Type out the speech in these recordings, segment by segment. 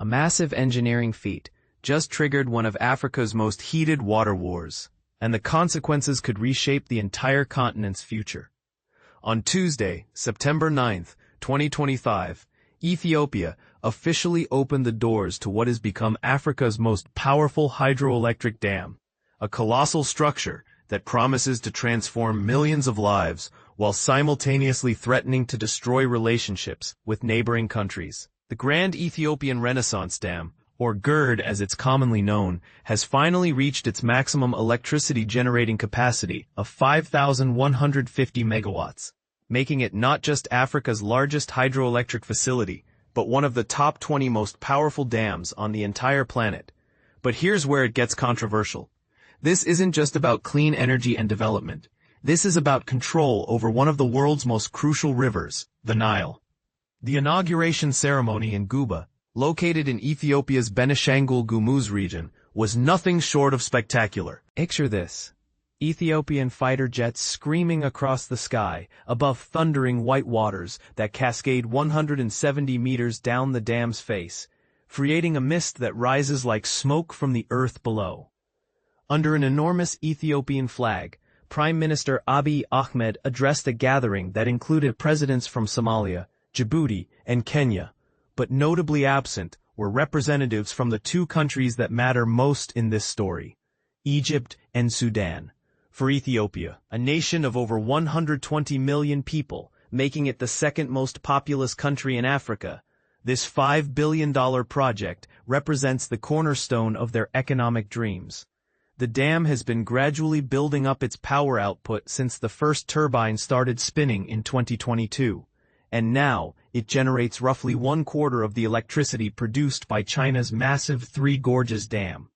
A massive engineering feat just triggered one of Africa's most heated water wars, and the consequences could reshape the entire continent's future. On Tuesday, September 9, 2025, Ethiopia officially opened the doors to what has become Africa's most powerful hydroelectric dam, a colossal structure that promises to transform millions of lives while simultaneously threatening to destroy relationships with neighboring countries. The Grand Ethiopian Renaissance Dam, or GERD as it's commonly known, has finally reached its maximum electricity generating capacity of 5,150 megawatts, making it not just Africa's largest hydroelectric facility, but one of the top 20 most powerful dams on the entire planet. But here's where it gets controversial. This isn't just about clean energy and development. This is about control over one of the world's most crucial rivers, the Nile. The inauguration ceremony in Guba, located in Ethiopia's Benishangul Gumuz region, was nothing short of spectacular. Picture this. Ethiopian fighter jets screaming across the sky above thundering white waters that cascade 170 meters down the dam's face, creating a mist that rises like smoke from the earth below. Under an enormous Ethiopian flag, Prime Minister Abiy Ahmed addressed a gathering that included presidents from Somalia, Djibouti, and Kenya, but notably absent were representatives from the two countries that matter most in this story, Egypt and Sudan. For Ethiopia, a nation of over 120 million people, making it the second most populous country in Africa, this $5 billion project represents the cornerstone of their economic dreams. The dam has been gradually building up its power output since the first turbine started spinning in 2022, and now it generates roughly 1/4 of the electricity produced by China's massive Three Gorges Dam.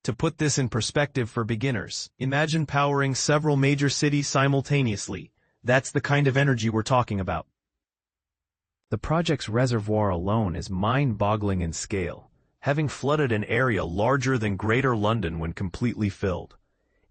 To put this in perspective for beginners, imagine powering several major cities simultaneously. That's the kind of energy we're talking about. The project's reservoir alone is mind-boggling in scale, having flooded an area larger than Greater London when completely filled.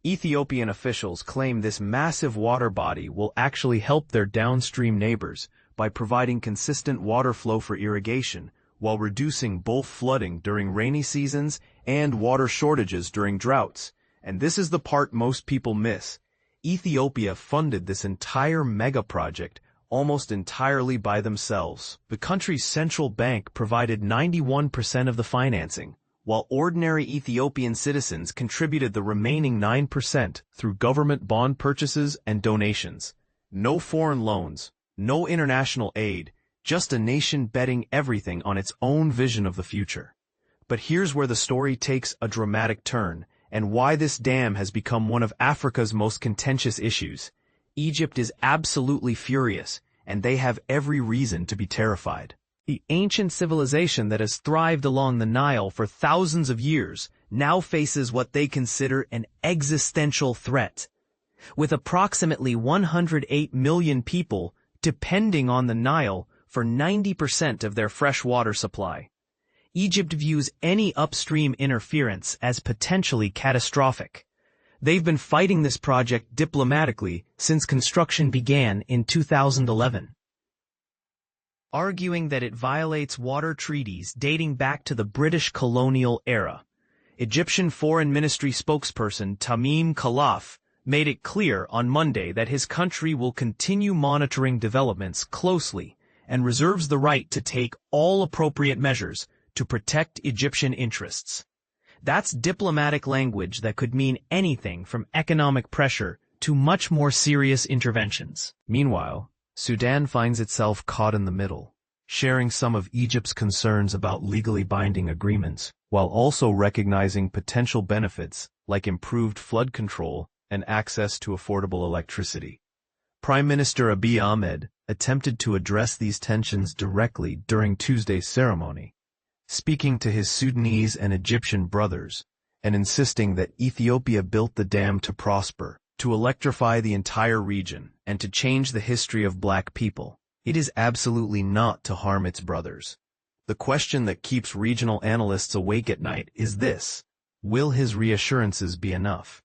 Ethiopian officials claim this massive water body will actually help their downstream neighbors by providing consistent water flow for irrigation, while reducing both flooding during rainy seasons and water shortages during droughts. And this is the part most people miss. Ethiopia funded this entire mega project almost entirely by themselves. The country's central bank provided 91% of the financing, while ordinary Ethiopian citizens contributed the remaining 9% through government bond purchases and donations. No foreign loans, no international aid, just a nation betting everything on its own vision of the future. But here's where the story takes a dramatic turn, and why this dam has become one of Africa's most contentious issues. Egypt is absolutely furious, and they have every reason to be terrified. The ancient civilization that has thrived along the Nile for thousands of years now faces what they consider an existential threat. With approximately 108 million people depending on the Nile for 90% of their fresh water supply, Egypt views any upstream interference as potentially catastrophic. They've been fighting this project diplomatically since construction began in 2011, arguing that it violates water treaties dating back to the British colonial era. Egyptian Foreign Ministry spokesperson Tamim Khalaf made it clear on Monday that his country will continue monitoring developments closely and reserves the right to take all appropriate measures to protect Egyptian interests. That's diplomatic language that could mean anything from economic pressure to much more serious interventions. Meanwhile, Sudan finds itself caught in the middle, sharing some of Egypt's concerns about legally binding agreements, while also recognizing potential benefits like improved flood control and access to affordable electricity. Prime Minister Abiy Ahmed attempted to address these tensions directly during Tuesday's ceremony, speaking to his Sudanese and Egyptian brothers, and insisting that Ethiopia built the dam to prosper, to electrify the entire region, and to change the history of black people. It is absolutely not to harm its brothers. The question that keeps regional analysts awake at night is this: will his reassurances be enough?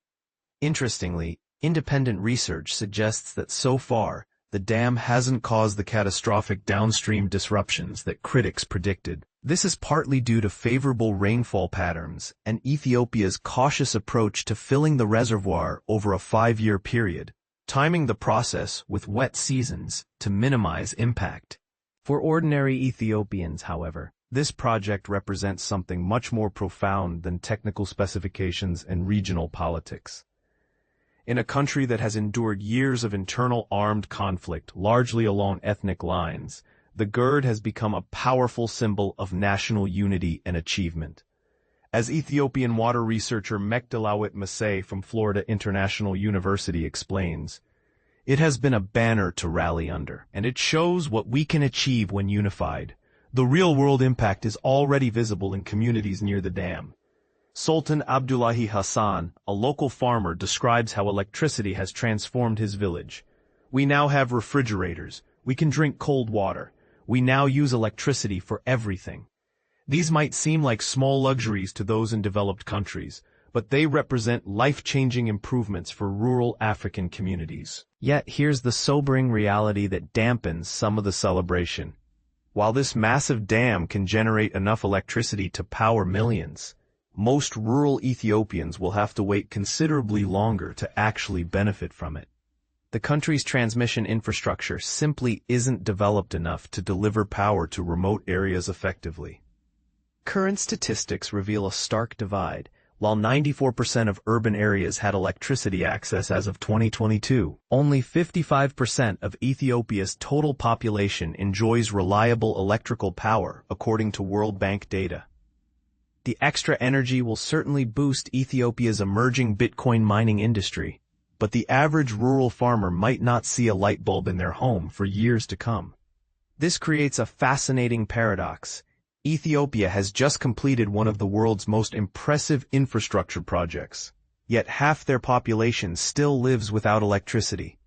Interestingly, independent research suggests that so far, the dam hasn't caused the catastrophic downstream disruptions that critics predicted. This is partly due to favorable rainfall patterns and Ethiopia's cautious approach to filling the reservoir over a 5-year period, timing the process with wet seasons to minimize impact. For ordinary Ethiopians, however, this project represents something much more profound than technical specifications and regional politics. In a country that has endured years of internal armed conflict, largely along ethnic lines, the GERD has become a powerful symbol of national unity and achievement. As Ethiopian water researcher Mekdalawit Masay from Florida International University explains, it has been a banner to rally under, and it shows what we can achieve when unified. The real-world impact is already visible in communities near the dam. Sultan Abdullahi Hassan, a local farmer, describes how electricity has transformed his village. We now have refrigerators. We can drink cold water. We now use electricity for everything. These might seem like small luxuries to those in developed countries, but they represent life-changing improvements for rural African communities. Yet here's the sobering reality that dampens some of the celebration. While this massive dam can generate enough electricity to power millions, most rural Ethiopians will have to wait considerably longer to actually benefit from it. The country's transmission infrastructure simply isn't developed enough to deliver power to remote areas effectively. Current statistics reveal a stark divide. While 94% of urban areas had electricity access as of 2022, only 55% of Ethiopia's total population enjoys reliable electrical power, according to World Bank data. The extra energy will certainly boost Ethiopia's emerging Bitcoin mining industry, but the average rural farmer might not see a light bulb in their home for years to come. This creates a fascinating paradox. Ethiopia has just completed one of the world's most impressive infrastructure projects, yet half their population still lives without electricity.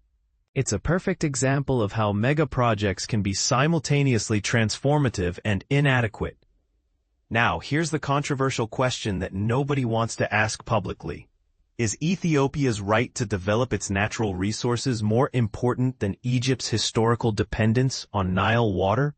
It's a perfect example of how mega projects can be simultaneously transformative and inadequate. Now, here's the controversial question that nobody wants to ask publicly. Is Ethiopia's right to develop its natural resources more important than Egypt's historical dependence on Nile water?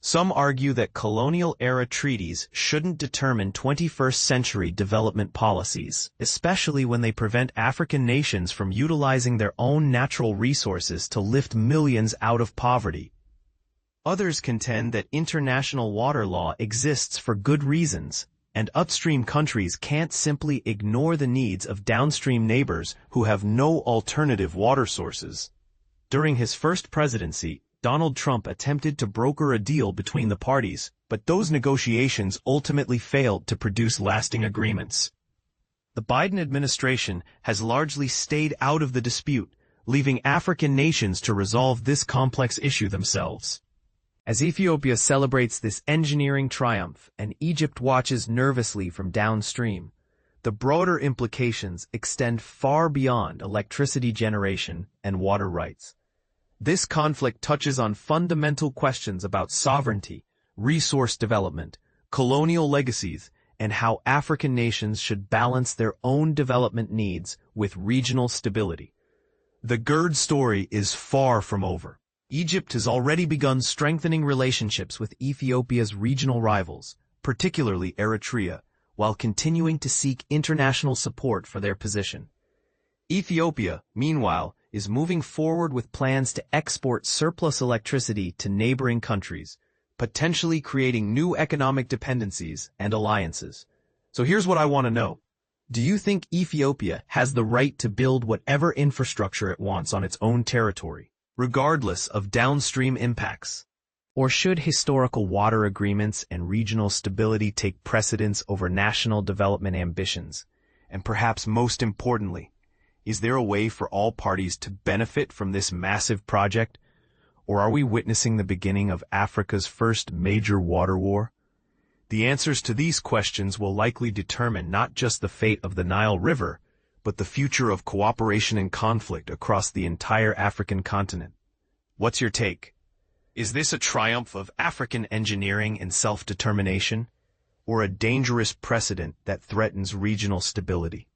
Some argue that colonial-era treaties shouldn't determine 21st-century development policies, especially when they prevent African nations from utilizing their own natural resources to lift millions out of poverty. Others contend that international water law exists for good reasons, and upstream countries can't simply ignore the needs of downstream neighbors who have no alternative water sources. During his first presidency, Donald Trump attempted to broker a deal between the parties, but those negotiations ultimately failed to produce lasting agreements. The Biden administration has largely stayed out of the dispute, leaving African nations to resolve this complex issue themselves. As Ethiopia celebrates this engineering triumph and Egypt watches nervously from downstream, the broader implications extend far beyond electricity generation and water rights. This conflict touches on fundamental questions about sovereignty, resource development, colonial legacies, and how African nations should balance their own development needs with regional stability. The GERD story is far from over. Egypt has already begun strengthening relationships with Ethiopia's regional rivals, particularly Eritrea, while continuing to seek international support for their position. Ethiopia, meanwhile, is moving forward with plans to export surplus electricity to neighboring countries, potentially creating new economic dependencies and alliances. So here's what I want to know. Do you think Ethiopia has the right to build whatever infrastructure it wants on its own territory, regardless of downstream impacts? Or should historical water agreements and regional stability take precedence over national development ambitions? And perhaps most importantly, is there a way for all parties to benefit from this massive project? Or are we witnessing the beginning of Africa's first major water war? The answers to these questions will likely determine not just the fate of the Nile River, but the future of cooperation and conflict across the entire African continent. What's your take? Is this a triumph of African engineering and self-determination, or a dangerous precedent that threatens regional stability?